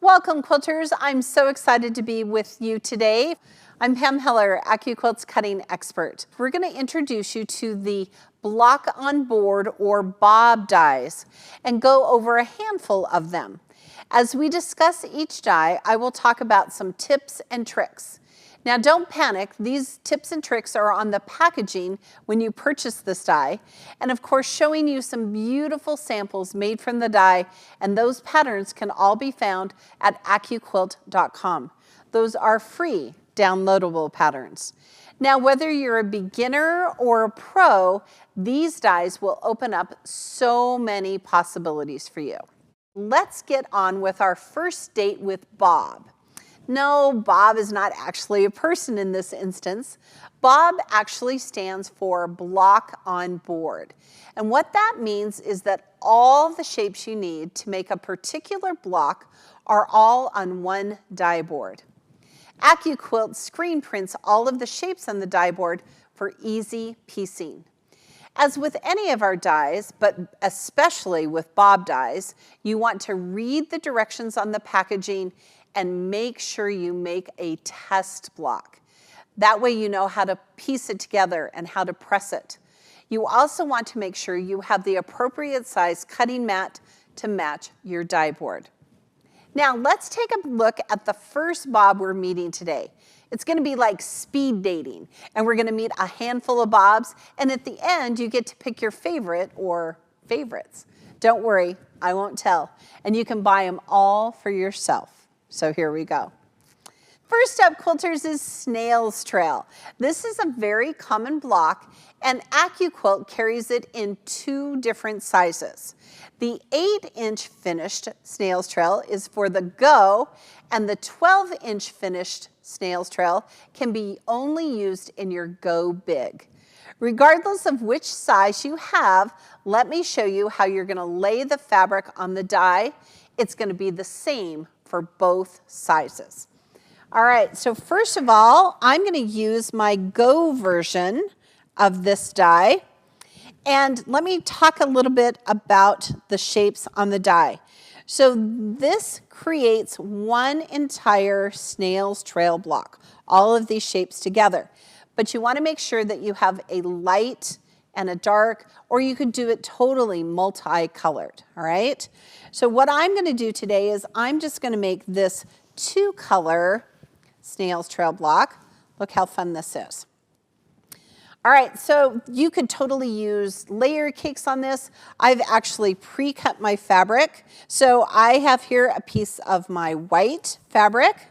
Welcome quilters, I'm so excited to be with you today. I'm Pam Heller, AccuQuilt's cutting expert. We're going to introduce you to the block on board or Bob dies and go over a handful of them. As we discuss each die, I will talk about some tips and tricks. Now don't panic, these tips and tricks are on the packaging when you purchase this die, and of course showing you some beautiful samples made from the die, and those patterns can all be found at AccuQuilt.com. Those are free downloadable patterns. Now whether you're a beginner or a pro, these dies will open up so many possibilities for you. Let's get on with our first date with Bob. No, Bob is not actually a person in this instance. Bob actually stands for block on board. And what that means is that all the shapes you need to make a particular block are all on one die board. AccuQuilt screen prints all of the shapes on the die board for easy piecing. As with any of our dies, but especially with Bob dies, you want to read the directions on the packaging and make sure you make a test block. That way you know how to piece it together and how to press it. You also want to make sure you have the appropriate size cutting mat to match your die board. Now let's take a look at the first Bob we're meeting today. It's going to be like speed dating, and we're going to meet a handful of Bobs, and at the end you get to pick your favorite or favorites. Don't worry, I won't tell, and you can buy them all for yourself. So here we go. First up, quilters, is Snails Trail. This is a very common block, and AccuQuilt carries it in two different sizes. The 8-inch finished Snails Trail is for the go, and the 12-inch finished Snails Trail can be only used in your go big. Regardless of which size you have, let me show you how you're going to lay the fabric on the die. It's going to be the same for both sizes. All right, so first of all, I'm going to use my Go version of this die. And let me talk a little bit about the shapes on the die. So this creates one entire Snails Trail block, all of these shapes together. But you want to make sure that you have a light and a dark, or you could do it totally multicolored, all right? So what I'm going to do today is I'm just going to make this 2-color Snails Trail block. Look how fun this is. All right, so you could totally use layer cakes on this. I've actually pre-cut my fabric. So I have here a piece of my white fabric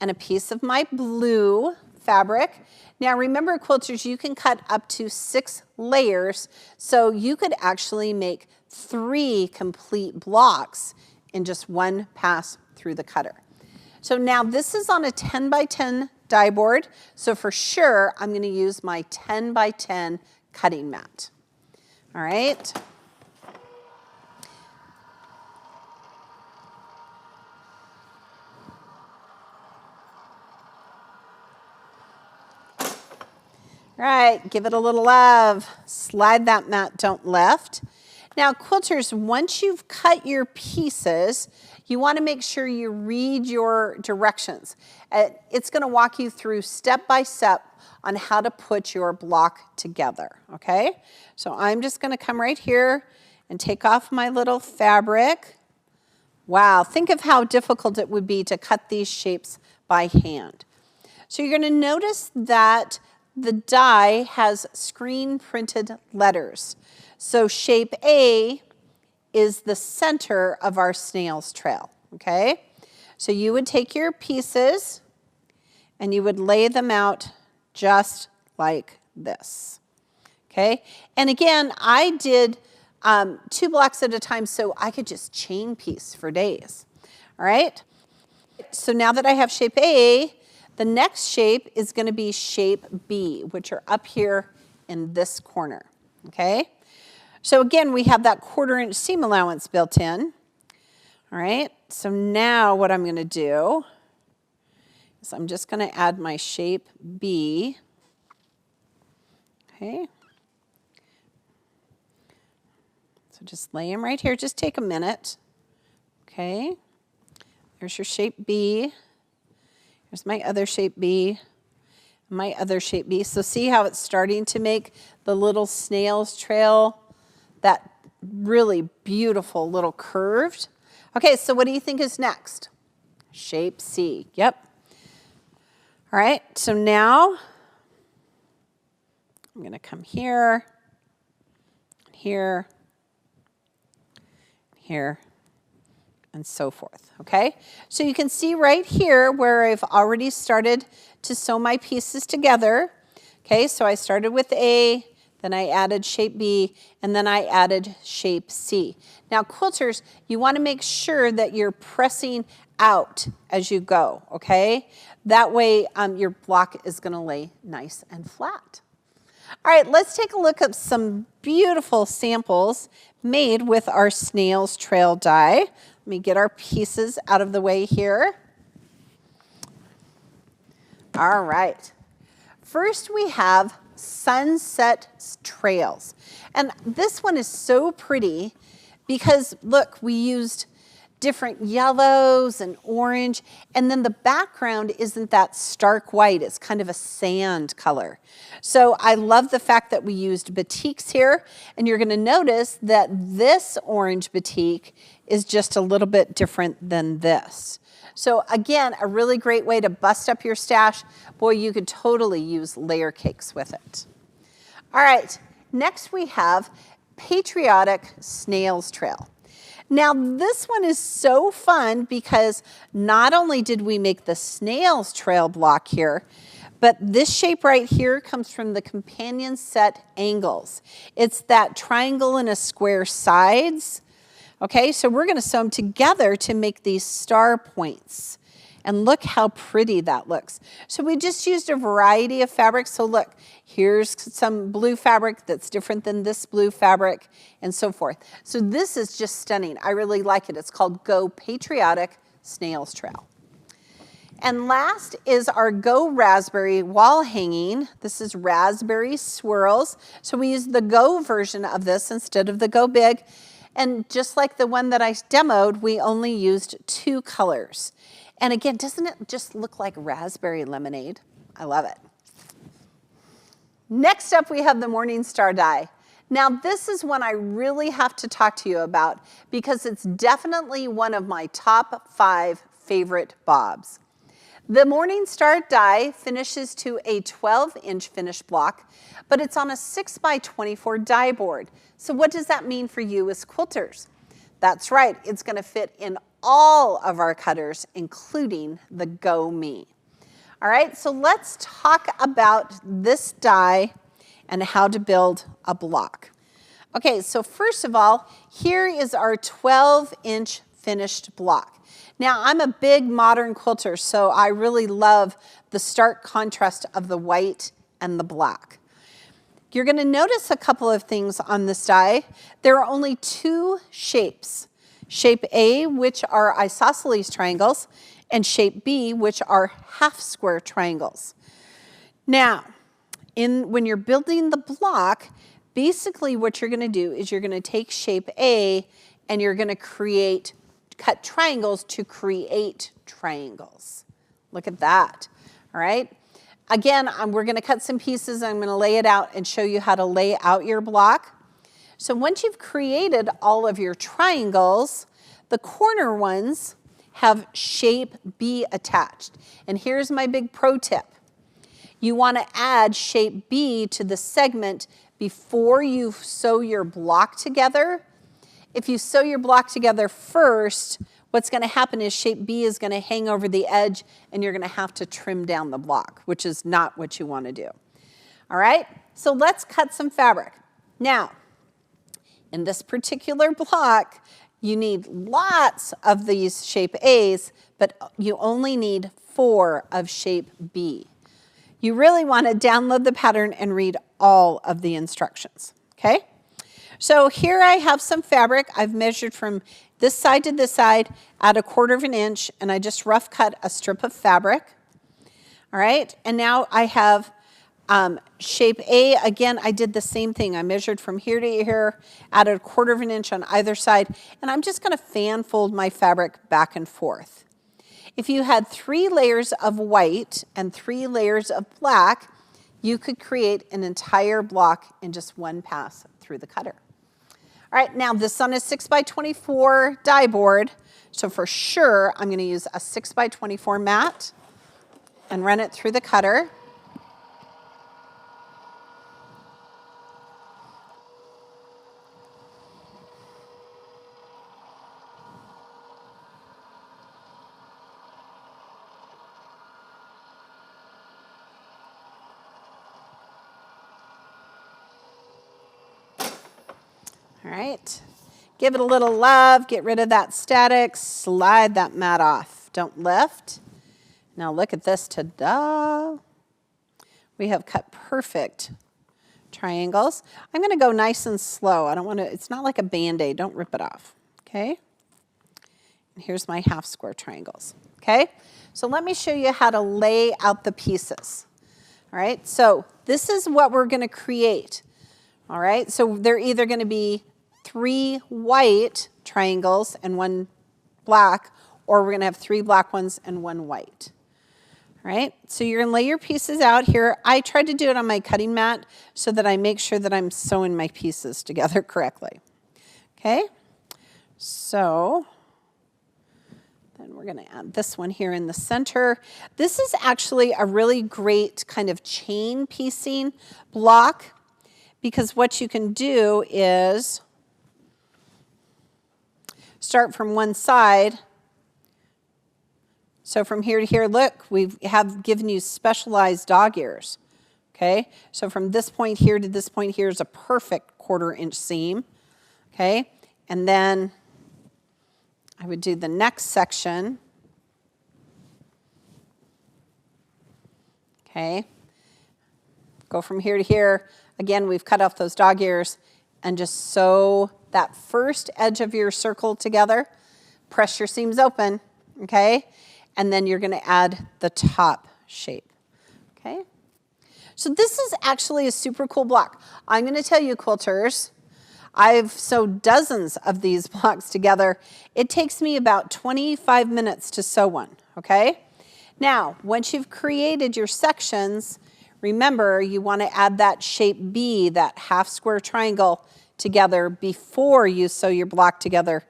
and a piece of my blue fabric. Now remember, quilters, you can cut up to 6 layers, so you could actually make 3 complete blocks in just one pass through the cutter. So now this is on a 10 by 10 die board, so for sure I'm going to use my 10 by 10 cutting mat. All right. All right, give it a little love. Slide that mat don't left. Now quilters, once you've cut your pieces, you want to make sure you read your directions. It's going to walk you through step by step on how to put your block together, okay? So I'm just going to come right here and take off my little fabric. Wow, think of how difficult it would be to cut these shapes by hand. So you're going to notice that the die has screen printed letters. So shape A is the center of our Snails Trail, okay? So you would take your pieces and you would lay them out just like this, okay? And again, I did 2 blocks at a time so I could just chain piece for days, all right? So now that I have shape A, the next shape is going to be shape B, which are up here in this corner, okay? So again, we have that 1/4 inch seam allowance built in. All right, so now what I'm going to do is I'm just going to add my shape B. Okay. So just lay them right here. Just take a minute. Okay. Here's your shape B. Here's my other shape B. My other shape B. So see how it's starting to make the little snail's trail, that really beautiful little curved. Okay, so what do you think is next? Shape C. Yep. All right, so now I'm going to come here, here, here, and so forth, okay? So you can see right here where I've already started to sew my pieces together. Okay, so I started with A, then I added shape B, and then I added shape C. Now quilters, you want to make sure that you're pressing out as you go, okay? That way your block is going to lay nice and flat. All right, let's take a look at some beautiful samples made with our Snails Trail die. Let me get our pieces out of the way here. All right. First we have Sunset Trails. And this one is so pretty because, look, we used different yellows and orange, and then the background isn't that stark white. It's kind of a sand color. So I love the fact that we used batiks here, and you're going to notice that this orange batik is just a little bit different than this. So again, a really great way to bust up your stash. Boy, you could totally use layer cakes with it. All right, next we have Patriotic Snails Trail. Now this one is so fun because not only did we make the Snails Trail block here, but this shape right here comes from the companion set angles. It's that triangle and a square sides. Okay, so we're going to sew them together to make these star points. And look how pretty that looks. So we just used a variety of fabrics. So look, here's some blue fabric that's different than this blue fabric and so forth. So this is just stunning. I really like it. It's called Go Patriotic Snails Trail. And last is our Go Raspberry wall hanging. This is raspberry swirls. So we use the Go version of this instead of the Go Big. And just like the one that I demoed, we only used 2 colors. And again, doesn't it just look like raspberry lemonade? I love it. Next up, we have the Morning Star die. Now, this is one I really have to talk to you about because it's definitely one of my top 5 favorite bobs. The Morning Star die finishes to a 12-inch finish block, but it's on a 6x24 die board. So what does that mean for you as quilters? That's right, it's going to fit in all of our cutters, including the Go Me. All right, so let's talk about this die and how to build a block. Okay, so first of all, here is our 12-inch finished block. Now, I'm a big modern quilter, so I really love the stark contrast of the white and the black. You're going to notice a couple of things on this die. There are only 2 shapes. Shape A, which are isosceles triangles, and shape B, which are half square triangles. Now, when you're building the block, basically what you're going to do is you're going to take shape A and you're going to cut triangles to create triangles. Look at that, all right? Again, we're going to cut some pieces. I'm going to lay it out and show you how to lay out your block. So once you've created all of your triangles, the corner ones have shape B attached. And here's my big pro tip. You want to add shape B to the segment before you sew your block together. If you sew your block together first, what's going to happen is shape B is going to hang over the edge and you're going to have to trim down the block, which is not what you want to do. All right, so let's cut some fabric. Now, in this particular block, you need lots of these shape A's, but you only need 4 of shape B. You really want to download the pattern and read all of the instructions, okay? So here I have some fabric. I've measured from this side to this side at 1/4 inch, and I just rough cut a strip of fabric. All right, and now I have shape A. Again, I did the same thing. I measured from here to here, added 1/4 inch on either side, and I'm just going to fan fold my fabric back and forth. If you had 3 layers of white and 3 layers of black, you could create an entire block in just one pass through the cutter. All right, now this is on a 6x24 die board, so for sure I'm going to use a 6x24 mat and run it through the cutter. All right, give it a little love, get rid of that static, slide that mat off. Don't lift. Now look at this, ta-da. We have cut perfect triangles. I'm gonna go nice and slow. I don't wanna, it's not like a Band-Aid, don't rip it off, okay? And here's my half square triangles, okay? So let me show you how to lay out the pieces. All right, so this is what we're gonna create. All right, so they're either gonna be 3 white triangles and 1 black, or we're gonna have 3 black ones and 1 white. All right, so you're gonna lay your pieces out here. I tried to do it on my cutting mat so that I make sure that I'm sewing my pieces together correctly. Okay, so then we're gonna add this one here in the center. This is actually a really great kind of chain piecing block, because what you can do is start from one side. So from here to here, look, we have given you specialized dog ears, okay? So from this point here to this point here is a perfect 1/4 inch seam, okay? And then I would do the next section, okay? Go from here to here. Again, we've cut off those dog ears and just sew that first edge of your circle together. Press your seams open, okay? And then you're gonna add the top shape, okay? So this is actually a super cool block. I'm gonna tell you, quilters, I've sewed dozens of these blocks together. It takes me about 25 minutes to sew one, okay? Now, once you've created your sections, remember, you want to add that shape B, that half square triangle, together before you sew your block together.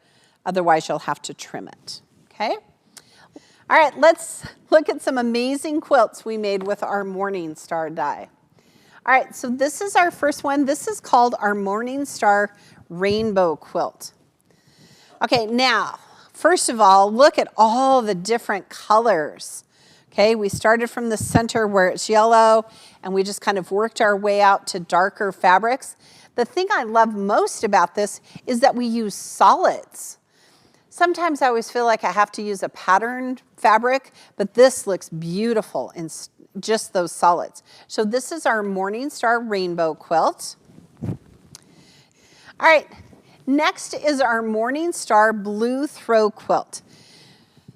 Otherwise, you'll have to trim it, okay? All right, let's look at some amazing quilts we made with our Morning Star die. All right, so this is our first one. This is called our Morning Star Rainbow Quilt. Okay, now, first of all, look at all the different colors. Okay, we started from the center where it's yellow, and we just kind of worked our way out to darker fabrics. The thing I love most about this is that we use solids. Sometimes I always feel like I have to use a patterned fabric, but this looks beautiful in just those solids. So this is our Morning Star Rainbow Quilt. All right, next is our Morning Star Blue Throw Quilt.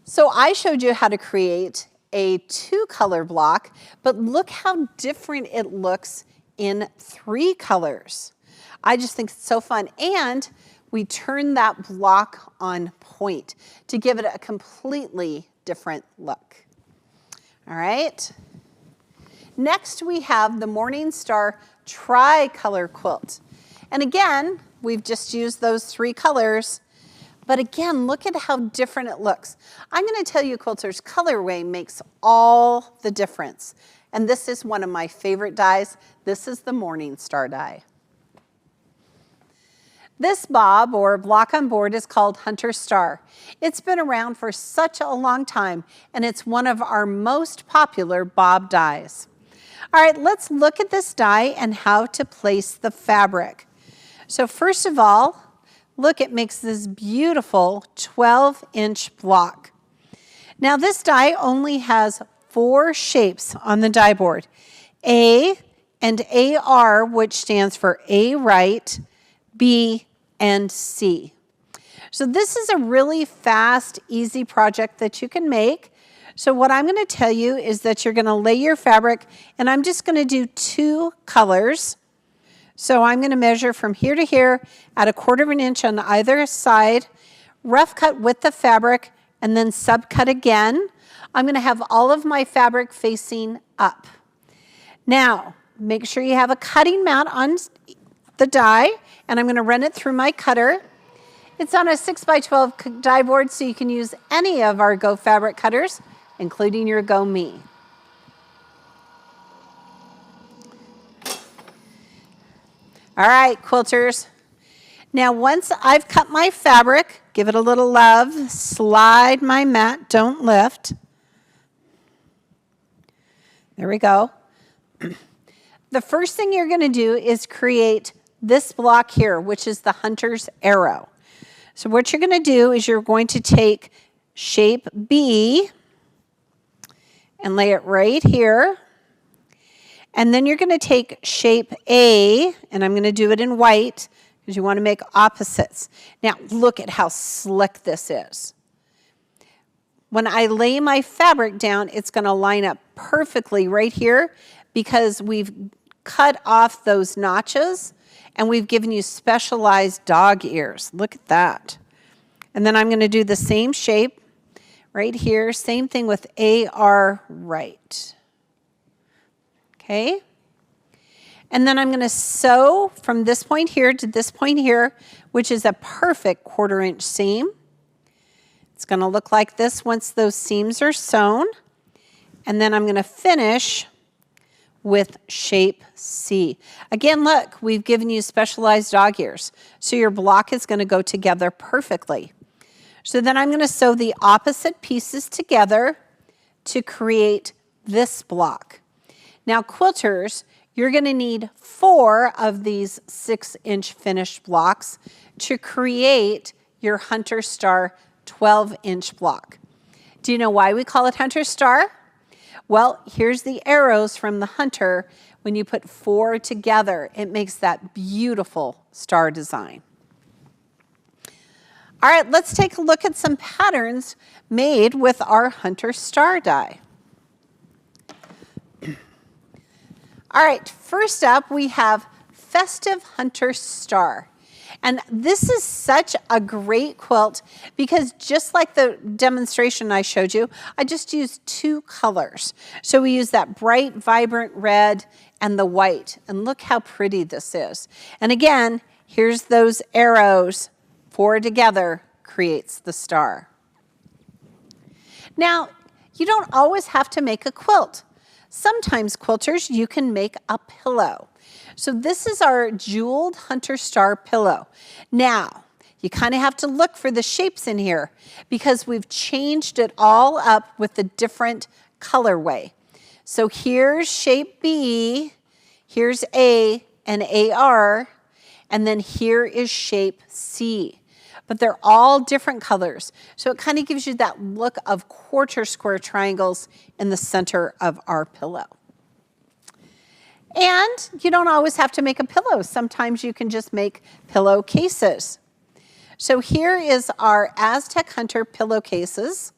So I showed you how to create a 2-color block, but look how different it looks in 3 colors. I just think it's so fun. And we turn that block on point to give it a completely different look. All right. Next, we have the Morning Star Tri-Color Quilt. And again, we've just used those 3 colors. But again, look at how different it looks. I'm going to tell you, quilters, colorway makes all the difference. And this is one of my favorite dies. This is the Morning Star die. This bob, or block on board, is called Hunter Star. It's been around for such a long time, and it's one of our most popular bob dies. All right, let's look at this die and how to place the fabric. So first of all, look, it makes this beautiful 12-inch block. Now this die only has 4 shapes on the die board. A and AR, which stands for A right, B, and C. So this is a really fast, easy project that you can make. So what I'm going to tell you is that you're going to lay your fabric, and I'm just going to do 2 colors. So I'm going to measure from here to here at 1/4 inch on either side, rough cut with the fabric, and then subcut again. I'm going to have all of my fabric facing up. Now, make sure you have a cutting mat on the die, and I'm going to run it through my cutter. It's on a 6x12 die board, so you can use any of our Go fabric cutters, including your Go Me. All right, quilters. Now, once I've cut my fabric, give it a little love, slide my mat, don't lift. There we go. The first thing you're going to do is create this block here, which is the hunter's arrow. So what you're going to do is you're going to take shape B and lay it right here. And then you're going to take shape A, and I'm going to do it in white because you want to make opposites. Now, look at how slick this is. When I lay my fabric down, it's going to line up perfectly right here because we've cut off those notches and we've given you specialized dog ears. Look at that. And then I'm going to do the same shape right here. Same thing with AR right. Okay. And then I'm going to sew from this point here to this point here, which is a perfect 1/4 inch seam. It's going to look like this once those seams are sewn. And then I'm going to finish with shape C. Again, look, we've given you specialized dog ears. So your block is going to go together perfectly. So then I'm going to sew the opposite pieces together to create this block. Now, quilters, you're going to need 4 of these 6-inch finished blocks to create your Hunter Star 12-inch block. Do you know why we call it Hunter Star? Well, here's the arrows from the hunter. When you put 4 together, it makes that beautiful star design. All right, let's take a look at some patterns made with our Hunter Star die. All right, first up we have Festive Hunter Star. And this is such a great quilt because just like the demonstration I showed you, I just used 2 colors. So we use that bright, vibrant red and the white. And look how pretty this is. And again, here's those arrows. 4 together creates the star. Now, you don't always have to make a quilt. Sometimes, quilters, you can make a pillow. So this is our jeweled Hunter Star pillow. Now, you kind of have to look for the shapes in here because we've changed it all up with the different colorway. So here's shape B, here's A and AR, and then here is shape C. But they're all different colors. So it kind of gives you that look of 1/4 square triangles in the center of our pillow. And you don't always have to make a pillow. Sometimes you can just make pillowcases. So here is our Aztec Hunter pillowcases.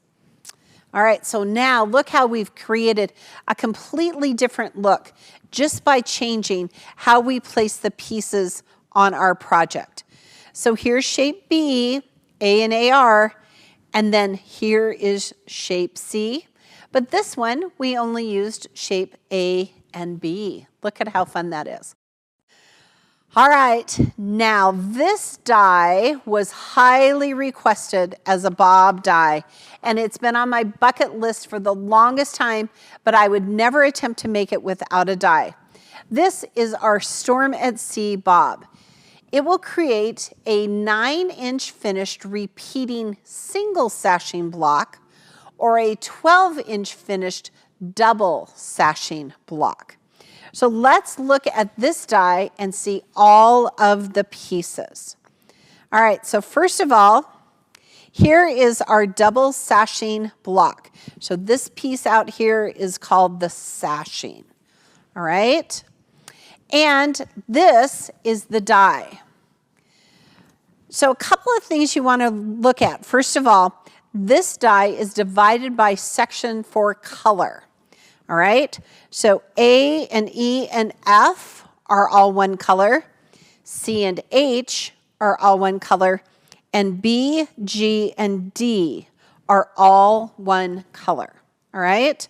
All right, so now look how we've created a completely different look just by changing how we place the pieces on our project. So here's shape B, A and AR, and then here is shape C. But this one, we only used shape A and B. Look at how fun that is. All right, now this die was highly requested as a Bob die, and it's been on my bucket list for the longest time, but I would never attempt to make it without a die. This is our Storm at Sea Bob. It will create a 9-inch finished repeating single sashing block or a 12-inch finished double sashing block. So let's look at this die and see all of the pieces. All right, so first of all, here is our double sashing block. So this piece out here is called the sashing. All right, and this is the die. So a couple of things you want to look at. First of all, this die is divided by section for color. All right, so A and E and F are all one color. C and H are all one color. And B, G, and D are all one color. all right?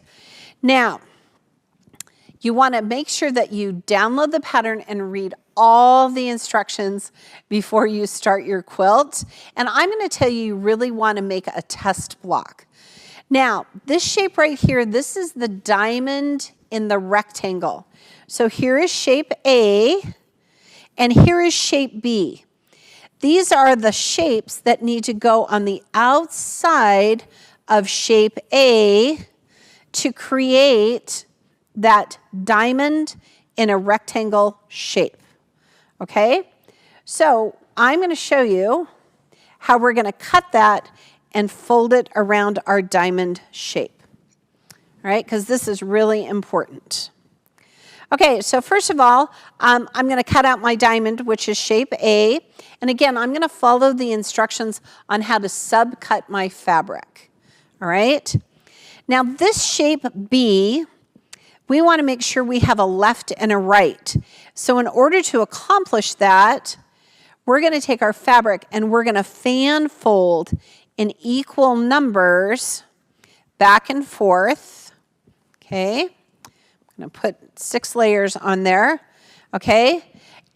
Now, you want to make sure that you download the pattern and read all the instructions before you start your quilt. And I'm going to tell you, you really want to make a test block. Now, this shape right here, this is the diamond in the rectangle. So here is shape A, and here is shape B. These are the shapes that need to go on the outside of shape A to create that diamond in a rectangle shape, okay? So I'm going to show you how we're going to cut that and fold it around our diamond shape, all right? Because this is really important. Okay, so first of all, I'm going to cut out my diamond, which is shape A. And again, I'm going to follow the instructions on how to subcut my fabric, all right? Now this shape B, we want to make sure we have a left and a right. So in order to accomplish that, we're going to take our fabric and we're going to fan fold in equal numbers back and forth, okay? I'm going to put 6 layers on there, okay?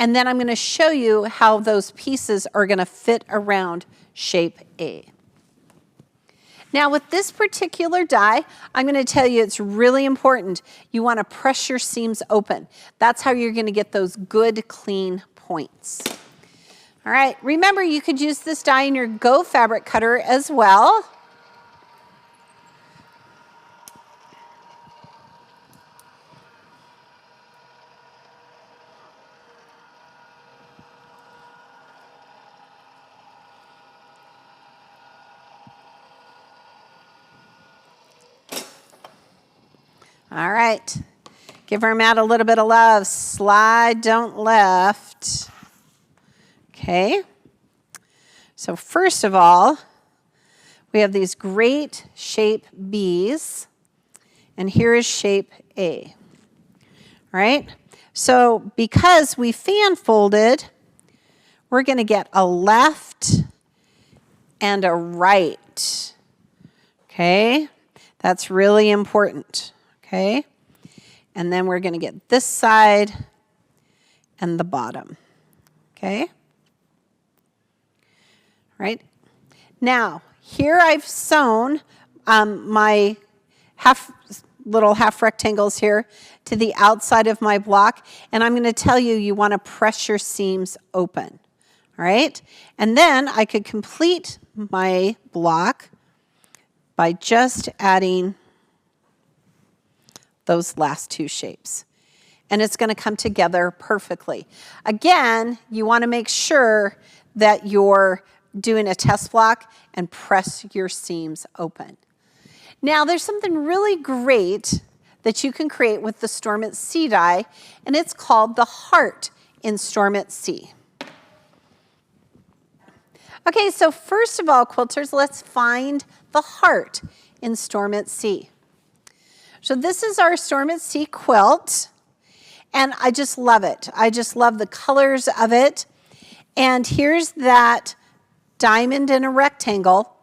And then I'm going to show you how those pieces are going to fit around shape A. Now with this particular die, I'm going to tell you it's really important. You want to press your seams open. That's how you're going to get those good, clean points. All right, remember you could use this die in your Go fabric cutter as well. All right, give our mat a little bit of love. Slide, don't left. Okay, so first of all, we have these great shape B's, and here is shape A. All right, so because we fan folded, we're going to get a left and a right. Okay, that's really important. Okay, and then we're going to get this side and the bottom. Okay, right? Now, here I've sewn my little half rectangles here to the outside of my block, and I'm going to tell you, you want to press your seams open. All right, and then I could complete my block by just adding those last 2 shapes. And it's going to come together perfectly. Again, you want to make sure that you're doing a test block and press your seams open. Now, there's something really great that you can create with the Storm at Sea die, and it's called the heart in Storm at Sea. Okay, so first of all, quilters, let's find the heart in Storm at Sea. So this is our Storm at Sea quilt, and I just love it. I just love the colors of it. And here's that diamond in a rectangle.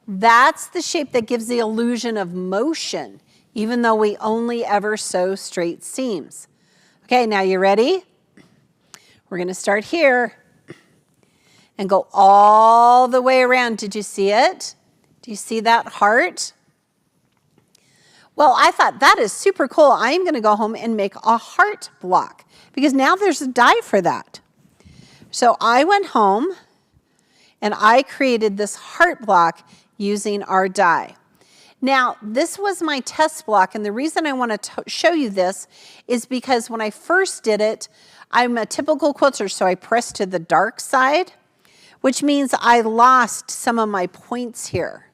That's the shape that gives the illusion of motion, even though we only ever sew straight seams. Okay, now you ready? We're going to start here and go all the way around. Did you see it? Do you see that heart? Well, I thought that is super cool. I am going to go home and make a heart block because now there's a die for that. So I went home and I created this heart block using our die. Now, this was my test block, and the reason I want to show you this is because when I first did it, I'm a typical quilter, so I pressed to the dark side, which means I lost some of my points here.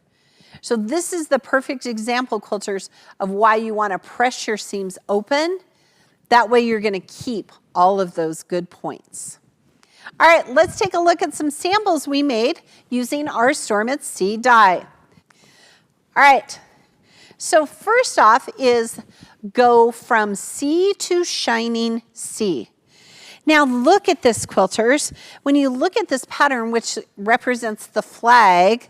So this is the perfect example, quilters, of why you want to press your seams open. That way you're going to keep all of those good points. All right, let's take a look at some samples we made using our Storm at Sea die. All right, so first off is go from sea to shining sea. Now look at this, quilters. When you look at this pattern, which represents the flag,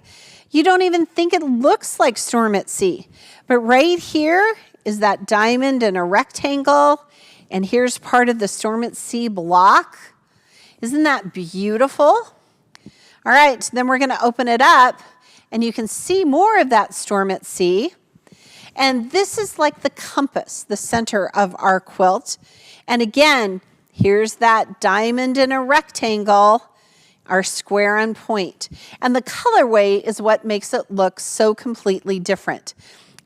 you don't even think it looks like Storm at Sea. But right here is that diamond in a rectangle, and here's part of the Storm at Sea block. Isn't that beautiful? All right, then we're gonna open it up, and you can see more of that Storm at Sea. And this is like the compass, the center of our quilt. And again, here's that diamond in a rectangle, our square and point. And the colorway is what makes it look so completely different.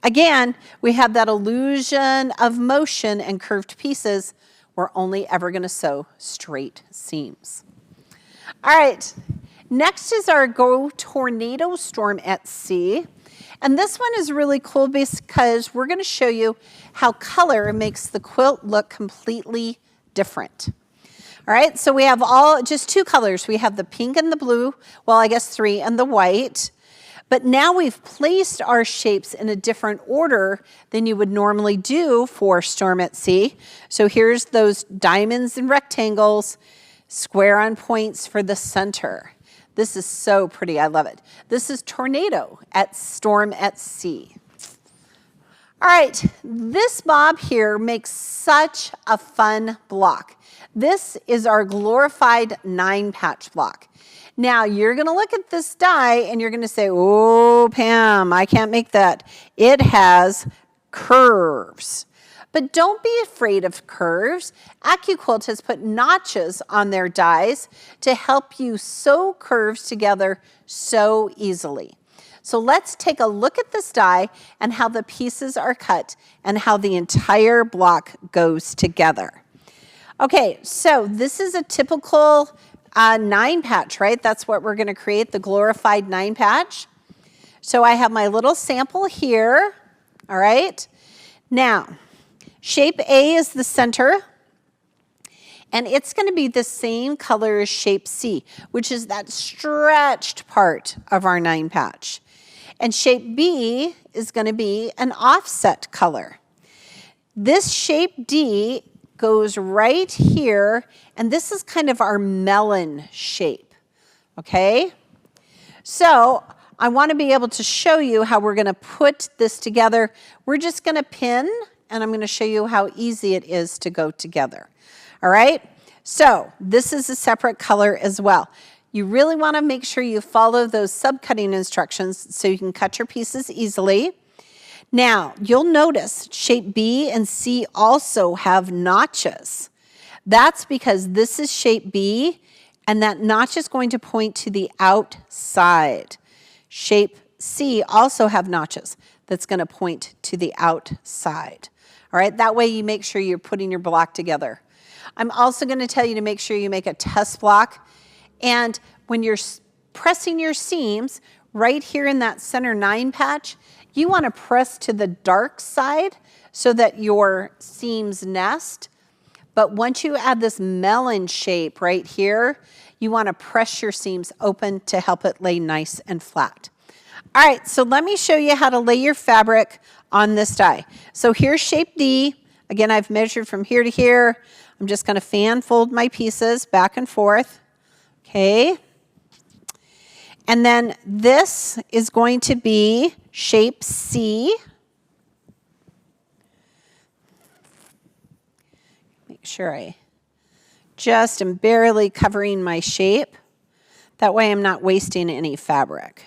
Again, we have that illusion of motion and curved pieces. We're only ever gonna sew straight seams. All right, next is our Go Tornado Storm at Sea. And this one is really cool because we're gonna show you how color makes the quilt look completely different. All right, so we have just two colors. We have the pink and the blue, well, I guess three, and the white. But now we've placed our shapes in a different order than you would normally do for Storm at Sea. So here's those diamonds and rectangles, square on points for the center. This is so pretty, I love it. This is Tornado at Storm at Sea. All right, this bob here makes such a fun block. This is our glorified 9-patch block. Now, you're gonna look at this die and you're gonna say, oh, Pam, I can't make that. It has curves. But don't be afraid of curves. AccuQuilt has put notches on their dies to help you sew curves together so easily. So let's take a look at this die and how the pieces are cut and how the entire block goes together. Okay, so this is a typical 9-patch, right? That's what we're gonna create, the glorified 9-patch. So I have my little sample here, all right? Now, shape A is the center, and it's gonna be the same color as shape C, which is that stretched part of our 9-patch. And shape B is gonna be an offset color. This shape D goes right here, and this is kind of our melon shape, okay? So I wanna be able to show you how we're gonna put this together. We're just gonna pin, and I'm gonna show you how easy it is to go together, all right? So this is a separate color as well. You really wanna make sure you follow those sub-cutting instructions so you can cut your pieces easily. Now, you'll notice shape B and C also have notches. That's because this is shape B, and that notch is going to point to the outside. Shape C also have notches. That's gonna point to the outside. All right, that way you make sure you're putting your block together. I'm also gonna tell you to make sure you make a test block, and when you're pressing your seams, right here in that center 9-patch, you wanna press to the dark side so that your seams nest. But once you add this melon shape right here, you wanna press your seams open to help it lay nice and flat. All right, so let me show you how to lay your fabric on this die. So here's shape D. Again, I've measured from here to here. I'm just gonna fan fold my pieces back and forth, okay? And then this is going to be shape C. Make sure I just am barely covering my shape. That way I'm not wasting any fabric.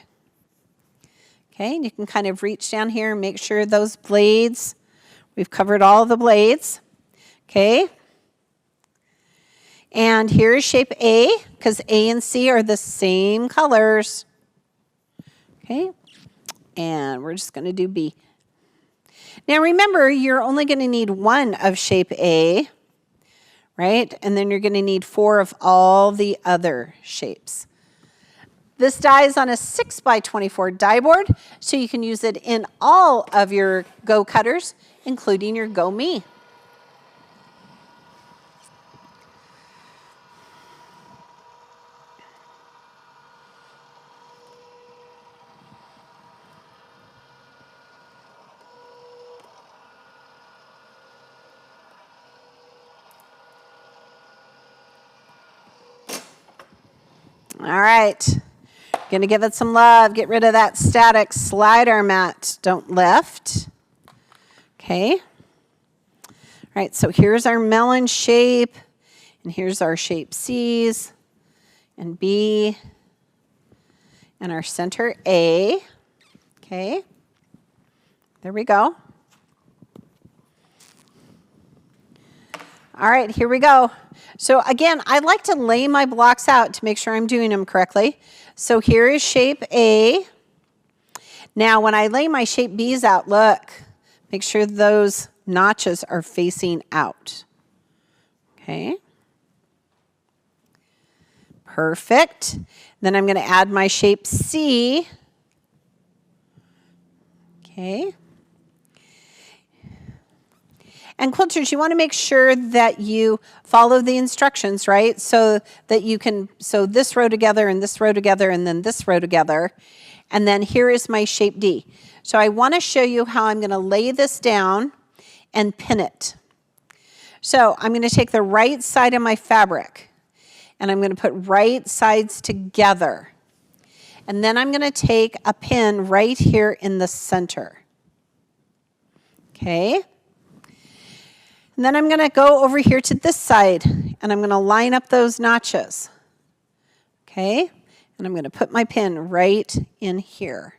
Okay, and you can kind of reach down here and make sure those blades, we've covered all the blades, okay? And here's shape A, because A and C are the same colors. Okay, and we're just gonna do B. Now remember, you're only gonna need one of shape A, right? And then you're gonna need 4 of all the other shapes. This die is on a 6x24 die board, so you can use it in all of your Go cutters, including your Go Me. All right, Gonna give it some love. Get rid of that static. Slide our mat. Don't lift. Okay. All right, so here's our melon shape, and here's our shape C's and B, and our center A. Okay. There we go. All right, here we go. So again, I like to lay my blocks out to make sure I'm doing them correctly. So here is shape A. Now when I lay my shape B's out, look, make sure those notches are facing out. Okay. Perfect. Then I'm going to add my shape C. Okay. And quilters, you want to make sure that you follow the instructions, right? So that you can sew this row together and this row together and then this row together. And then here is my shape D. So I want to show you how I'm going to lay this down and pin it. So I'm going to take the right side of my fabric and I'm going to put right sides together. And then I'm going to take a pin right here in the center. Okay. And then I'm going to go over here to this side and I'm going to line up those notches. Okay. And I'm going to put my pin right in here.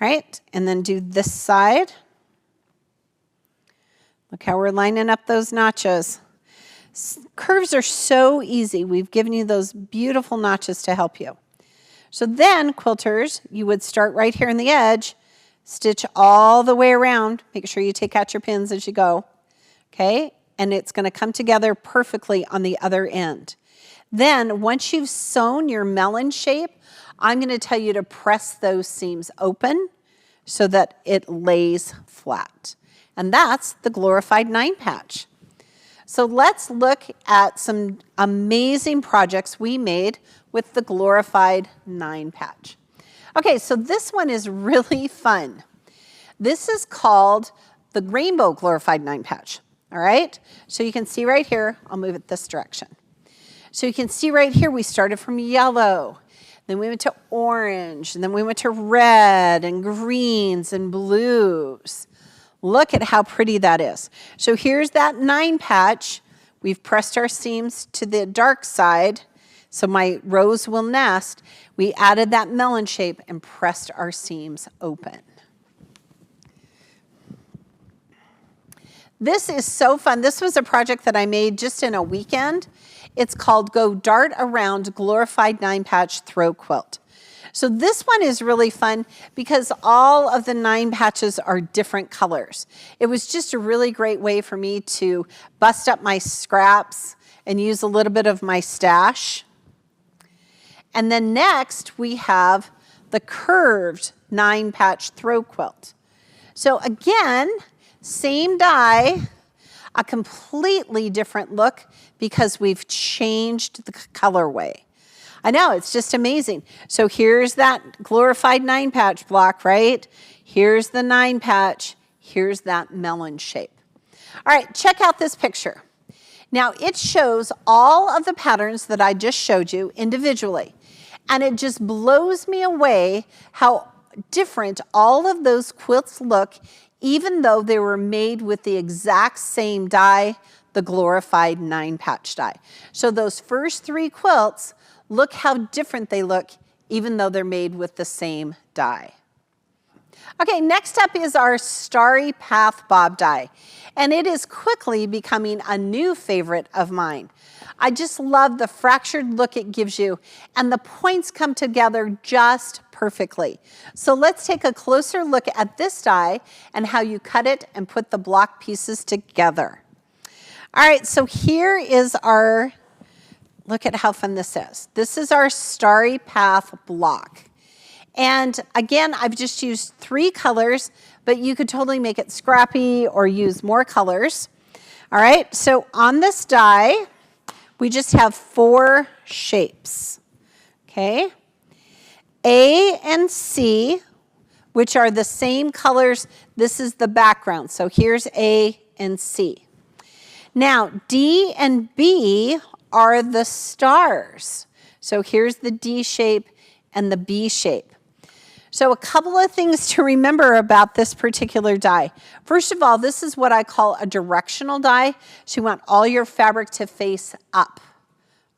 Right. And then do this side. Look how we're lining up those notches. Curves are so easy. We've given you those beautiful notches to help you. So then, quilters, you would start right here in the edge, stitch all the way around. Make sure you take out your pins as you go. Okay? And it's going to come together perfectly on the other end. Then, once you've sewn your melon shape, I'm going to tell you to press those seams open so that it lays flat. And that's the glorified 9-patch. So let's look at some amazing projects we made with the glorified 9-patch. Okay, so this one is really fun. This is called the Rainbow Glorified 9-patch. All right, so you can see right here, I'll move it this direction. So you can see right here, we started from yellow, then we went to orange, and then we went to red and greens and blues. Look at how pretty that is. So here's that 9-patch. We've pressed our seams to the dark side, so my rows will nest. We added that melon shape and pressed our seams open. This is so fun. This was a project that I made just in a weekend. It's called Go Dart Around Glorified 9-Patch Throw Quilt. So this one is really fun because all of the 9 patches are different colors. It was just a really great way for me to bust up my scraps and use a little bit of my stash. And then next we have the curved 9-patch throw quilt. So again, same die, a completely different look because we've changed the colorway. I know, it's just amazing. So here's that glorified 9-patch block, right? Here's the 9-patch. Here's that melon shape. All right, check out this picture. Now, it shows all of the patterns that I just showed you individually. And it just blows me away how different all of those quilts look, even though they were made with the exact same die, the glorified 9-patch die. So those first 3 quilts, look how different they look, even though they're made with the same die. Okay, next up is our Starry Path Bob die, and it is quickly becoming a new favorite of mine. I just love the fractured look it gives you, and the points come together just perfectly. So let's take a closer look at this die and how you cut it and put the block pieces together. All right, so here is our look at how fun this is. This is our Starry Path block. And again, I've just used 3 colors, but you could totally make it scrappy or use more colors. All right, so on this die, we just have 4 shapes, okay? A and C, which are the same colors. This is the background, so here's A and C. Now, D and B are the stars. So here's the D shape, and the B shape. So a couple of things to remember about this particular die. First of all, this is what I call a directional die. So you want all your fabric to face up,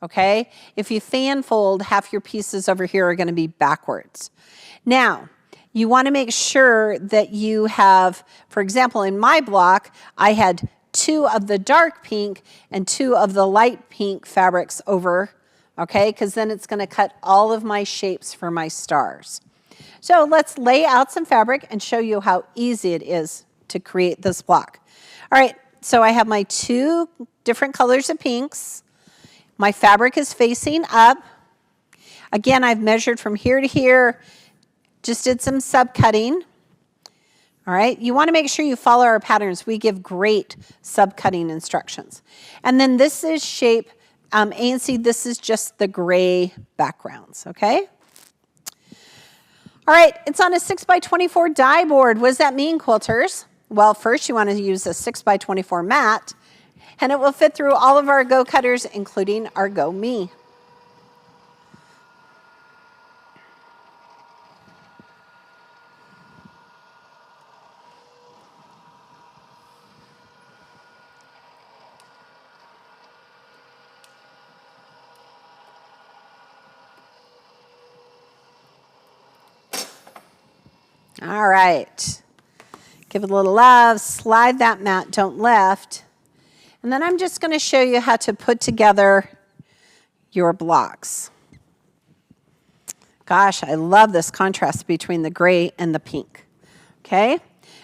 okay? If you fan fold, half your pieces over here are gonna be backwards. Now, you wanna make sure that you have, for example, in my block, I had 2 of the dark pink and 2 of the light pink fabrics over, okay? Because then it's gonna cut all of my shapes for my stars. So let's lay out some fabric and show you how easy it is to create this block. All right, so I have my 2 different colors of pinks. My fabric is facing up. Again, I've measured from here to here, just did some sub-cutting. All right, you want to make sure you follow our patterns. We give great sub-cutting instructions. And then this is shape A and C. This is just the gray backgrounds, okay? All right, it's on a 6x24 die board. What does that mean, quilters? Well, first you want to use a 6x24 mat, and it will fit through all of our Go cutters, including our Go Me. All right, give it a little love, slide that mat, don't lift. And then I'm just going to show you how to put together your blocks. Gosh, I love this contrast between the gray and the pink, okay?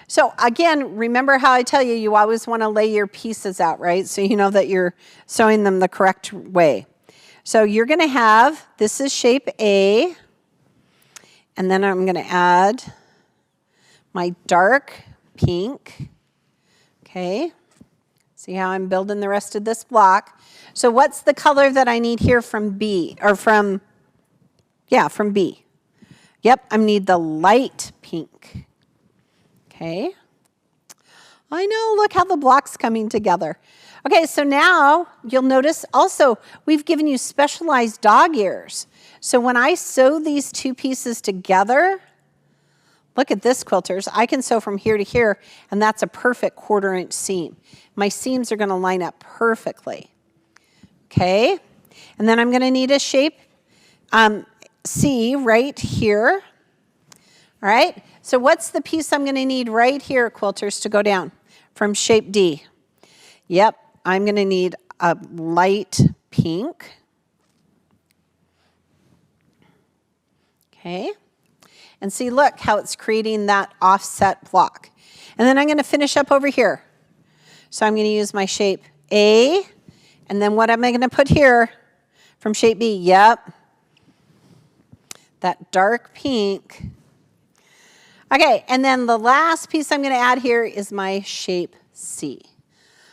So again, remember how I tell you, you always want to lay your pieces out, right? So you know that you're sewing them the correct way. So you're going to have, this is shape A, and then I'm going to add my dark pink, okay? See how I'm building the rest of this block. So what's the color that I need here from B, or from B? Yep, I need the light pink, okay? I know, look how the block's coming together. Okay, so now you'll notice also we've given you specialized dog ears. So when I sew these 2 pieces together, look at this, quilters. I can sew from here to here, and that's a perfect 1/4 inch seam. My seams are gonna line up perfectly, okay? And then I'm gonna need a shape C right here, all right? So what's the piece I'm gonna need right here, quilters, to go down from shape D? Yep, I'm gonna need a light pink, okay? And see, look how it's creating that offset block. And then I'm going to finish up over here. So I'm going to use my shape A, and then what am I going to put here from shape B? Yep, that dark pink. Okay, and then the last piece I'm going to add here is my shape C.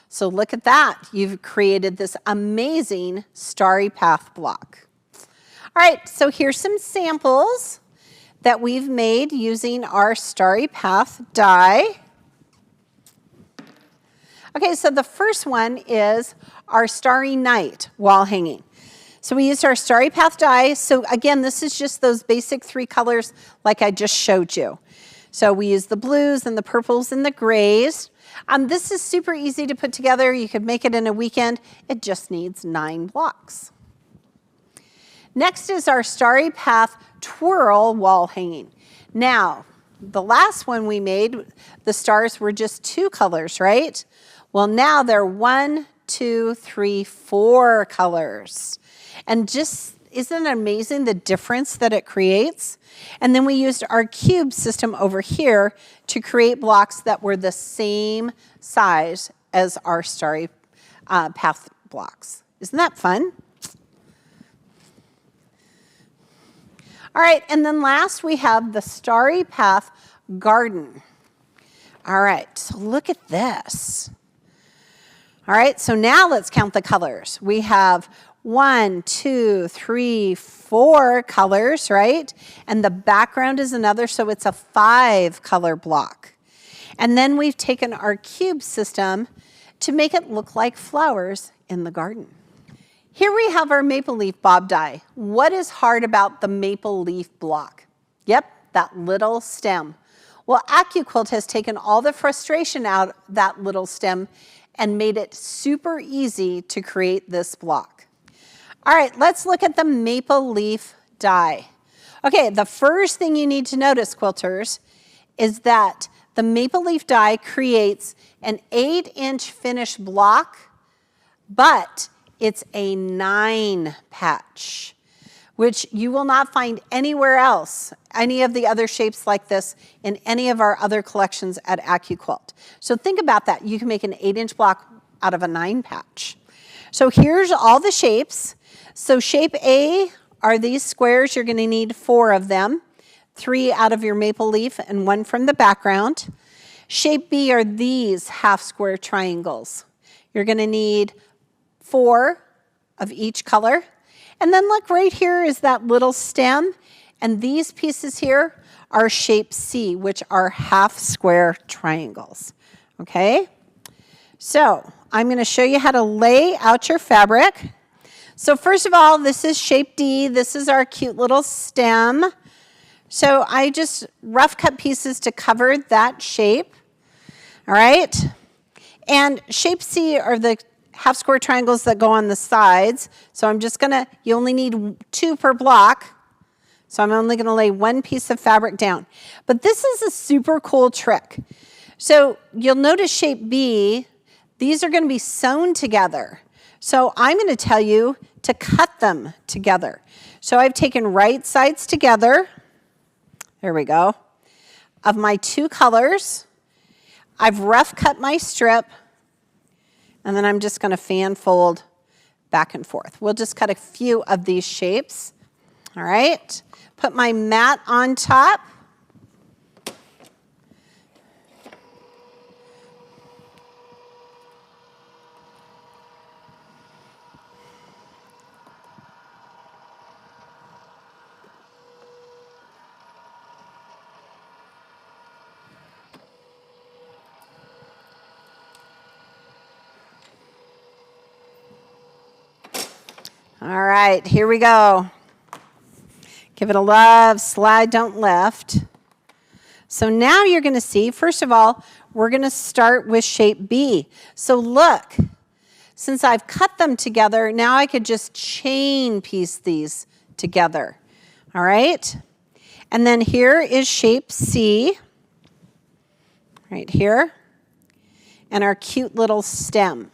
So look at that. You've created this amazing starry path block. All right, so here's some samples that we've made using our Starry Path die. Okay, so the first one is our Starry Night wall hanging. So we used our Starry Path die. So again, this is just those basic 3 colors like I just showed you. So we use the blues and the purples and the grays. This is super easy to put together. You could make it in a weekend. It just needs 9 blocks. Next is our Starry Path twirl wall hanging. Now, the last one we made, the stars were just 2 colors, right? Well, now they're 1, 2, 3, 4 colors. And just, isn't it amazing the difference that it creates? And then we used our cube system over here to create blocks that were the same size as our Starry Path blocks. Isn't that fun? All right, and then last we have the Starry Path garden. All right, so look at this. All right, so now let's count the colors. We have 1, 2, 3, 4 colors, right? And the background is another, so it's a 5 color block. And then we've taken our cube system to make it look like flowers in the garden. Here we have our maple leaf bob die. What is hard about the maple leaf block? Yep, that little stem. Well, AccuQuilt has taken all the frustration out of that little stem and made it super easy to create this block. All right, let's look at the maple leaf die. Okay, the first thing you need to notice, quilters, is that the maple leaf die creates an 8-inch finished block, but it's a 9 patch, which you will not find anywhere else, any of the other shapes like this in any of our other collections at AccuQuilt. So think about that. You can make an 8-inch block out of a 9 patch. So here's all the shapes. So shape A are these squares. You're going to need 4 of them, 3 out of your maple leaf and 1 from the background. Shape B are these half square triangles. You're going to need 4 of each color. And then look, right here is that little stem. And these pieces here are shape C, which are half square triangles. Okay? So I'm going to show you how to lay out your fabric. So first of all, this is shape D. This is our cute little stem. So I just rough cut pieces to cover that shape. All right? And shape C are the half square triangles that go on the sides. So I'm just gonna, you only need 2 per block. So I'm only gonna lay 1 piece of fabric down. But this is a super cool trick. So you'll notice shape B, these are gonna be sewn together. So I'm gonna tell you to cut them together. So I've taken right sides together, there we go, of my 2 colors. I've rough cut my strip, and then I'm just going to fan fold back and forth. We'll just cut a few of these shapes. All right. Put my mat on top. All right, here we go. Give it a love, slide, don't lift. So now you're going to see, first of all, we're going to start with shape B. So look, since I've cut them together, now I could just chain piece these together. All right? And then here is shape C, right here, and our cute little stem.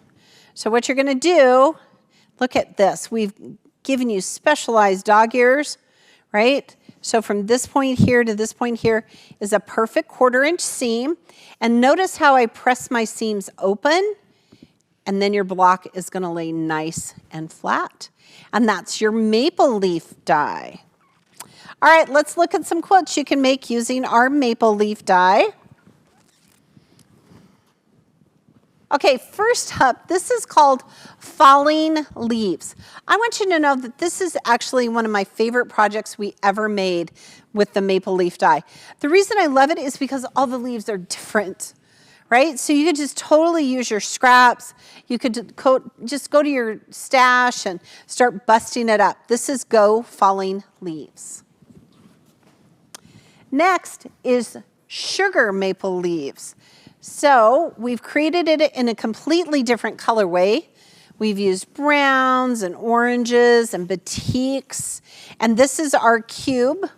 So what you're going to do, look at this. We've given you specialized dog ears, right? So from this point here to this point here is a perfect 1/4 inch seam. And notice how I press my seams open, and then your block is going to lay nice and flat. And that's your maple leaf die. All right, let's look at some quilts you can make using our maple leaf die. Okay, first up, this is called Falling Leaves. I want you to know that this is actually one of my favorite projects we ever made with the maple leaf die. The reason I love it is because all the leaves are different, right? So you could just totally use your scraps. You could just go to your stash and start busting it up. This is Go Falling Leaves. Next is Sugar Maple Leaves. So we've created it in a completely different colorway. We've used browns and oranges and batiks. And this is our cube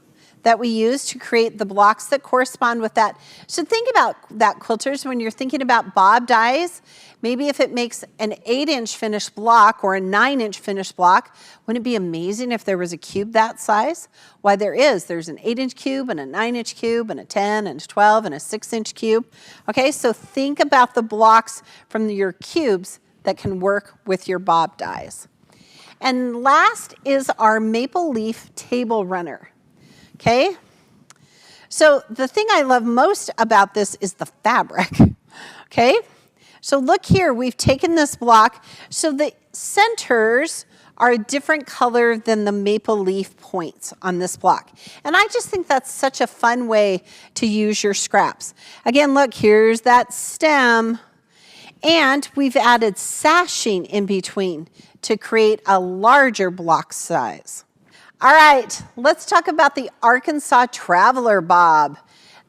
that we use to create the blocks that correspond with that. So think about that, quilters, when you're thinking about bob dies. Maybe if it makes an 8-inch finished block or a 9-inch finished block, wouldn't it be amazing if there was a cube that size? Why, there is. There's an 8-inch cube and a 9-inch cube and a 10 and a 12 and a 6-inch cube. Okay, so think about the blocks from your cubes that can work with your bob dies. And last is our maple leaf table runner. Okay, so the thing I love most about this is the fabric. Okay, so look here, we've taken this block, so the centers are a different color than the maple leaf points on this block. And I just think that's such a fun way to use your scraps. Again, look, here's that stem. And we've added sashing in between to create a larger block size. All right, let's talk about the Arkansas Traveler Bob.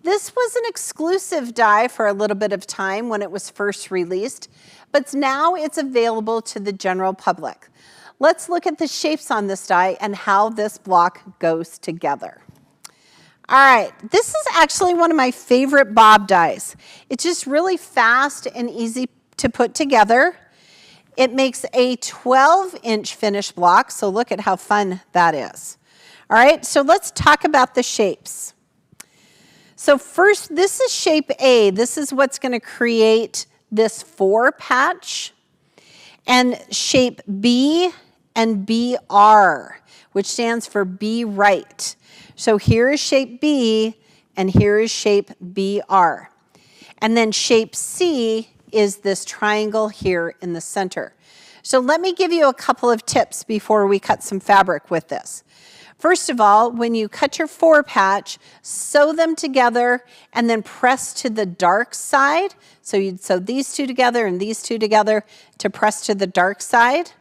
This was an exclusive die for a little bit of time when it was first released, but now it's available to the general public. Let's look at the shapes on this die and how this block goes together. All right, this is actually one of my favorite Bob dies. It's just really fast and easy to put together. It makes a 12-inch finished block, so look at how fun that is. All right, so let's talk about the shapes. So first, this is shape A. This is what's going to create this 4 patch. And shape B and BR, which stands for be right. So here is shape B, and here is shape BR. And then shape C is this triangle here in the center. So let me give you a couple of tips before we cut some fabric with this. First of all, when you cut your 4 patch, sew them together and then press to the dark side. So you'd sew these 2 together and these 2 together to press to the dark side.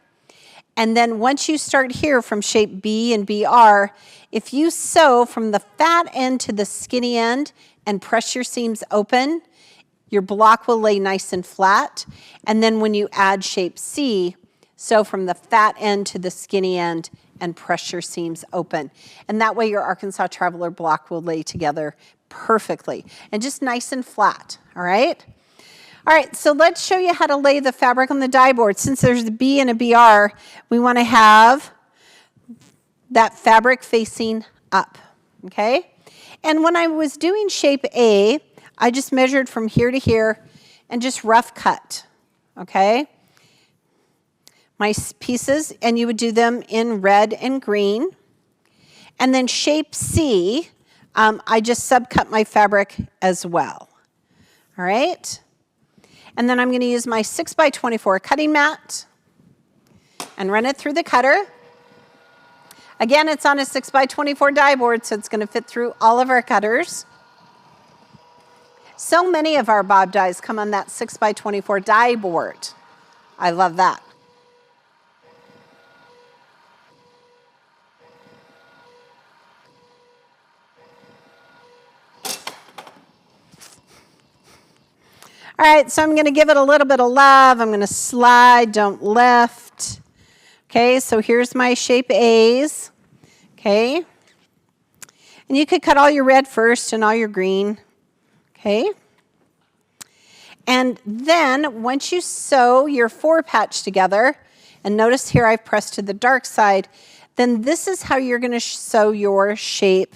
And then once you start here from shape B and BR, if you sew from the fat end to the skinny end and press your seams open, your block will lay nice and flat. And then when you add shape C, sew from the fat end to the skinny end and press your seams open. And that way your Arkansas Traveler block will lay together perfectly and just nice and flat, all right? All right, so let's show you how to lay the fabric on the die board. Since there's a B and a BR, we want to have that fabric facing up, okay? And when I was doing shape A, I just measured from here to here and just rough cut, okay? My pieces, and you would do them in red and green. And then shape C, I just subcut my fabric as well, all right? And then I'm going to use my 6x24 cutting mat and run it through the cutter. Again, it's on a 6x24 die board, so it's going to fit through all of our cutters. So many of our Bob dies come on that 6x24 die board. I love that. All right, so I'm going to give it a little bit of love. I'm going to slide, don't lift. Okay, so here's my shape A's. Okay. And you could cut all your red first and all your green. Okay. And then once you sew your 4 patch together, and notice here I've pressed to the dark side, then this is how you're going to sew your shape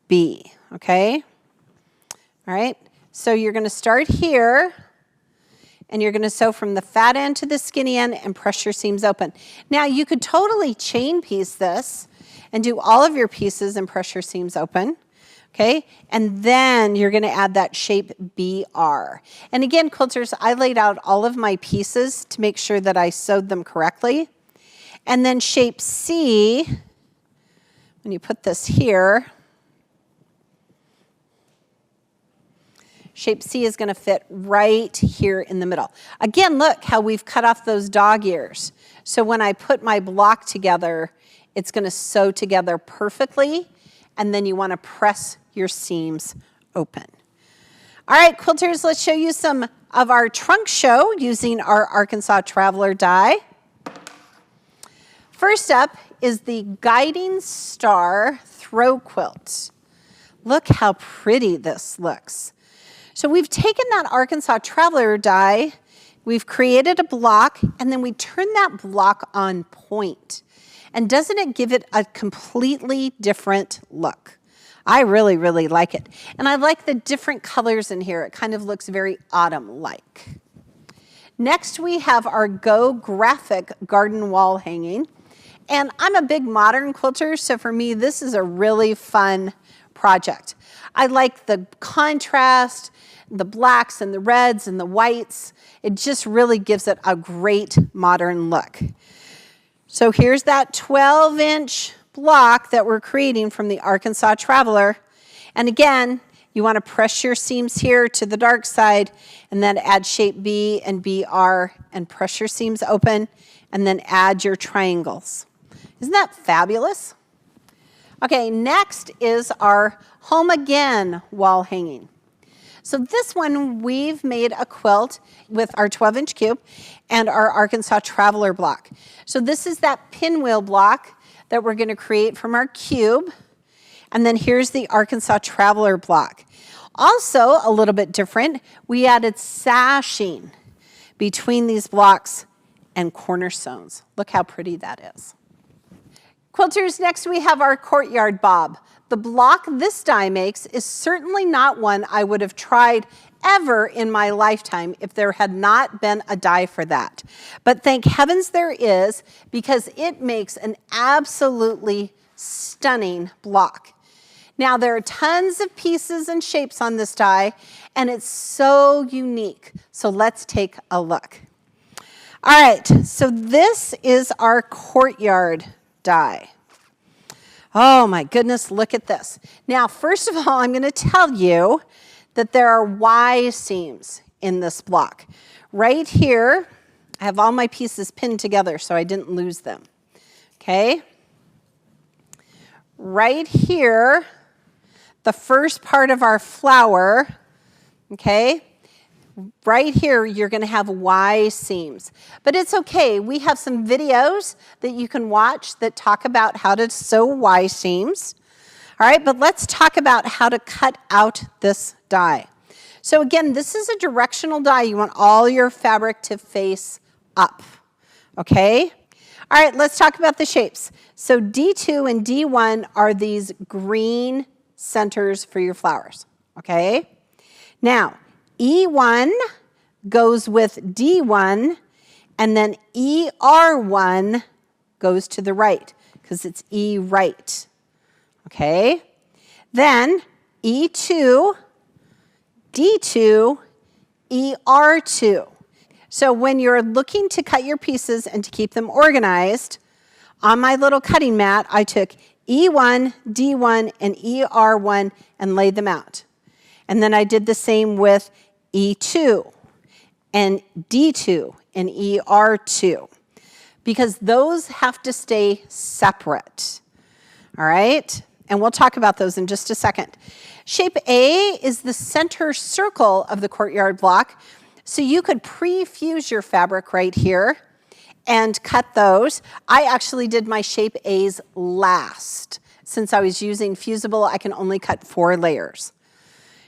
B. Okay. All right. So you're going to start here, and you're going to sew from the fat end to the skinny end and press your seams open. Now, you could totally chain piece this and do all of your pieces and press your seams open, okay? And then you're going to add that shape BR. And again, quilters, I laid out all of my pieces to make sure that I sewed them correctly. And then shape C, when you put this here, shape C is going to fit right here in the middle. Again, look how we've cut off those dog ears. So when I put my block together, it's going to sew together perfectly, and then you want to press your seams open. All right, quilters, let's show you some of our trunk show using our Arkansas Traveler die. First up is the Guiding Star Throw Quilt. Look how pretty this looks. So we've taken that Arkansas Traveler die, we've created a block, and then we turn that block on point. And doesn't it give it a completely different look? I really, really like it. And I like the different colors in here. It kind of looks very autumn-like. Next, we have our Go Graphic Garden Wall Hanging. And I'm a big modern quilter, so for me, this is a really fun project. I like the contrast, the blacks and the reds and the whites. It just really gives it a great modern look. So here's that 12-inch block that we're creating from the Arkansas Traveler. And again, You want to press your seams here to the dark side and then add shape B and BR and press your seams open and then add your triangles. Isn't that fabulous? Okay, next is our Home Again wall hanging. So this one, we've made a quilt with our 12-inch cube and our Arkansas Traveler block. So this is that pinwheel block that we're going to create from our cube. And then here's the Arkansas Traveler block. Also, a little bit different, we added sashing between these blocks and cornerstones. Look how pretty that is. Quilters, next we have our Courtyard Bob. The block this die makes is certainly not one I would have tried ever in my lifetime if there had not been a die for that. But thank heavens there is, because it makes an absolutely stunning block. Now there are tons of pieces and shapes on this die, and it's so unique. So let's take a look. All right, so this is our Courtyard die. Oh my goodness, look at this. Now, first of all, I'm going to tell you that there are Y seams in this block. Right here, I have all my pieces pinned together so I didn't lose them. Okay? Right here, the first part of our flower, okay? Right here, you're going to have Y seams. But it's okay. We have some videos that you can watch that talk about how to sew Y seams. All right, but let's talk about how to cut out this die. So again, this is a directional die. You want all your fabric to face up, okay? All right, let's talk about the shapes. So D2 and D1 are these green centers for your flowers, okay? Now, E1 goes with D1, and then ER1 goes to the right, because it's E right, okay? Then E2, D2, ER2. So when you're looking to cut your pieces and to keep them organized, on my little cutting mat, I took E1, D1, and ER1 and laid them out. And then I did the same with E2 and D2 and ER2, because those have to stay separate. All right? And we'll talk about those in just a second. Shape A is the center circle of the Courtyard block. So you could pre-fuse your fabric right here and cut those. I actually did my shape A's last. Since I was using fusible, I can only cut 4 layers.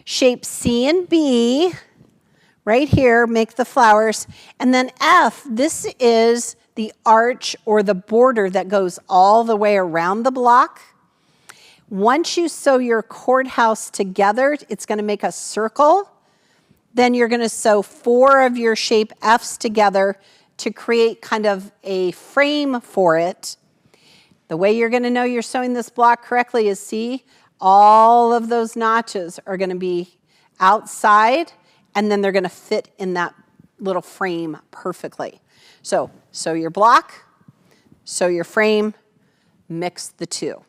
Shape C and B, right here, make the flowers. And then F, this is the arch or the border that goes all the way around the block. Once you sew your courthouse together, it's going to make a circle. Then you're going to sew 4 of your shape F's together to create kind of a frame for it. The way you're going to know you're sewing this block correctly is, see, all of those notches are going to be outside, and then they're going to fit in that little frame perfectly. So sew your block, sew your frame, mix the two.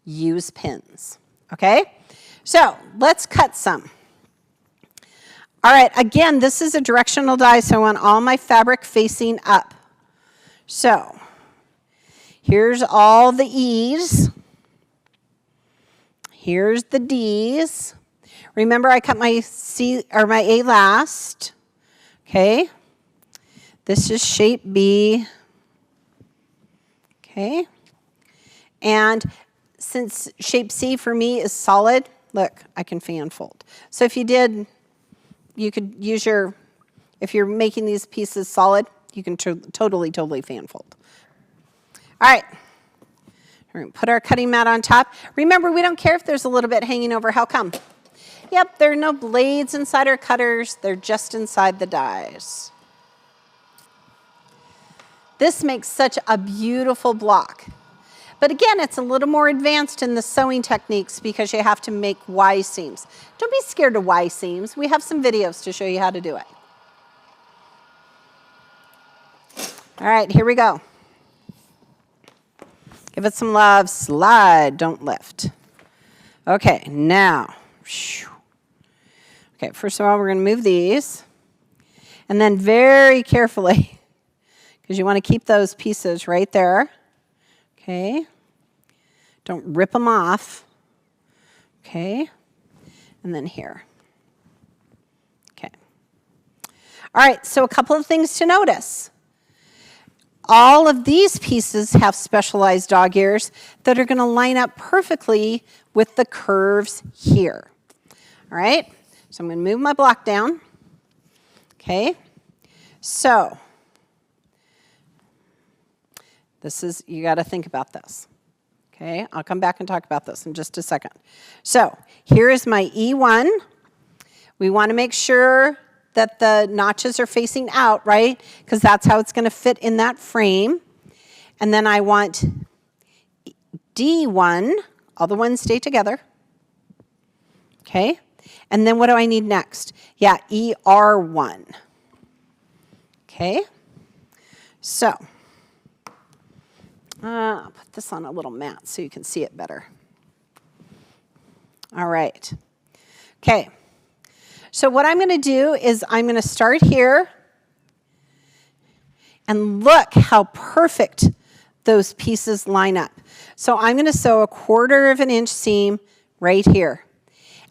Use pins, okay? So let's cut some. All right, again, this is a directional die, so I want all my fabric facing up. So here's all the E's. Here's the D's. Remember, I cut my C or my A last. Okay. This is shape B. Okay. And since shape C for me is solid, look, I can fan fold. So if you did, you could use your, if you're making these pieces solid, you can totally fan fold. All right. We're going to put our cutting mat on top. Remember, we don't care if there's a little bit hanging over. How come? Yep, there are no blades inside our cutters. They're just inside the dies. This makes such a beautiful block. But again, it's a little more advanced in the sewing techniques because you have to make Y seams. Don't be scared of Y seams. We have some videos to show you how to do it. All right, here we go. Give it some love. Slide, don't lift. Okay, now. Okay, first of all, we're going to move these. And then very carefully, because you want to keep those pieces right there. Okay. Don't rip them off. Okay. And then here. Okay. All right, so a couple of things to notice. All of these pieces have specialized dog ears that are going to line up perfectly with the curves here. All right, so I'm going to move my block down. Okay, so this is, you got to think about this. Okay, I'll come back and talk about this in just a second. So here is my E1. We want to make sure that the notches are facing out, right? Because that's how it's going to fit in that frame. And then I want D1, all the ones stay together. Okay, and then what do I need next? Yeah, ER1. Okay, so I'll put this on a little mat so you can see it better. All right. Okay. So what I'm going to do is I'm going to start here. And look how perfect those pieces line up. So I'm going to sew a 1/4 of an inch seam right here.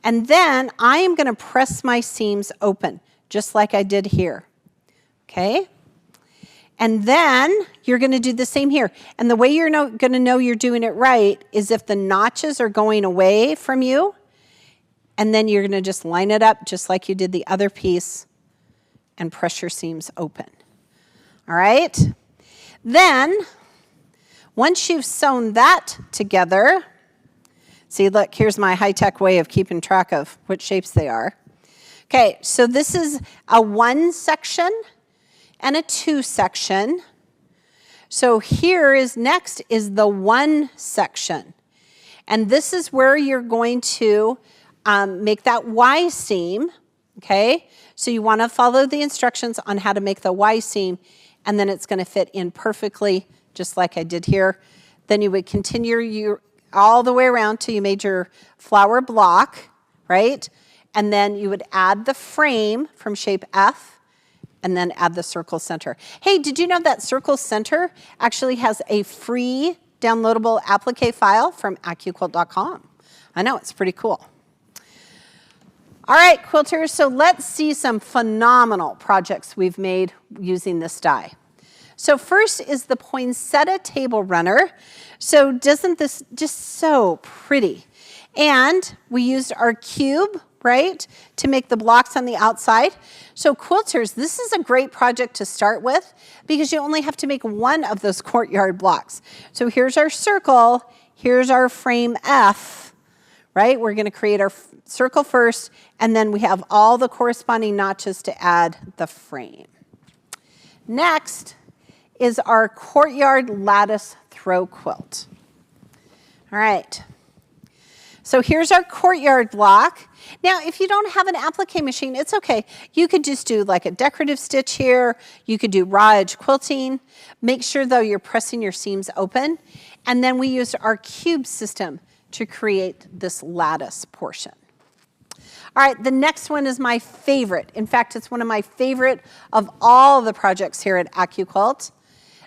And then I am going to press my seams open, just like I did here. Okay? And then you're going to do the same here. And the way you're going to know you're doing it right is if the notches are going away from you, and then you're going to just line it up just like you did the other piece and press your seams open. All right? Then, once you've sewn that together, see, look, here's my high-tech way of keeping track of what shapes they are. Okay, so this is a 1 section and a 2 section. So here is next is the 1 section. And this is where you're going to make that Y seam, okay? So you want to follow the instructions on how to make the Y seam, and then it's going to fit in perfectly, just like I did here. Then you would continue all the way around till you made your flower block, right? And then you would add the frame from shape F, and then add the circle center. Hey, did you know that circle center actually has a free downloadable applique file from AccuQuilt.com? I know, it's pretty cool. All right, quilters, so let's see some phenomenal projects we've made using this die. So first is the poinsettia table runner. So doesn't this just so pretty? And we used our cube, right, to make the blocks on the outside. So quilters, this is a great project to start with because you only have to make one of those courtyard blocks. So here's our circle, here's our frame F, right? We're going to create our circle first, and then we have all the corresponding notches to add the frame. Next is our courtyard lattice throw quilt. All right. So here's our courtyard block. Now, if you don't have an applique machine, it's okay. You could just do like a decorative stitch here. You could do raw edge quilting. Make sure, though, you're pressing your seams open. And then we used our cube system to create this lattice portion. All right, the next one is my favorite. In fact, it's one of my favorite of all the projects here at AccuQuilt.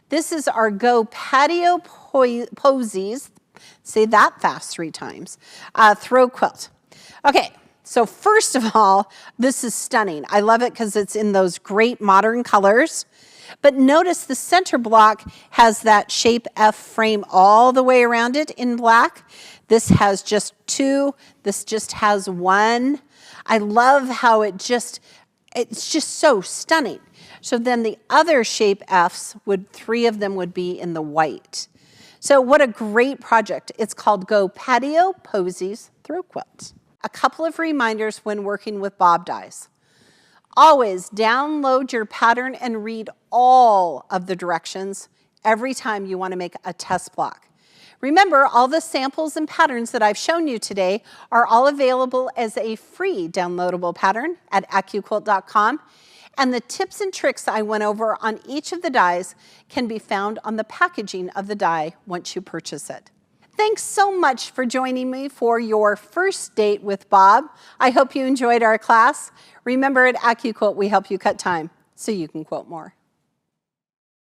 This is our Go Patio Posies, say that fast 3 times, throw quilt. Okay, so first of all, this is stunning. I love it because it's in those great modern colors. But notice the center block has that shape F frame all the way around it in black. This has just 2. This just has 1. I love how it's just so stunning. So then the other shape Fs, 3 of them would be in the white. So what a great project. It's called Go Patio Posies Throw Quilt. A couple of reminders when working with bob dies. Always download your pattern and read all of the directions every time you want to make a test block. Remember, all the samples and patterns that I've shown you today are all available as a free downloadable pattern at AccuQuilt.com. And the tips and tricks I went over on each of the dies can be found on the packaging of the die once you purchase it. Thanks so much for joining me for your first date with Bob. I hope you enjoyed our class. Remember, at AccuQuilt, we help you cut time so you can quilt more.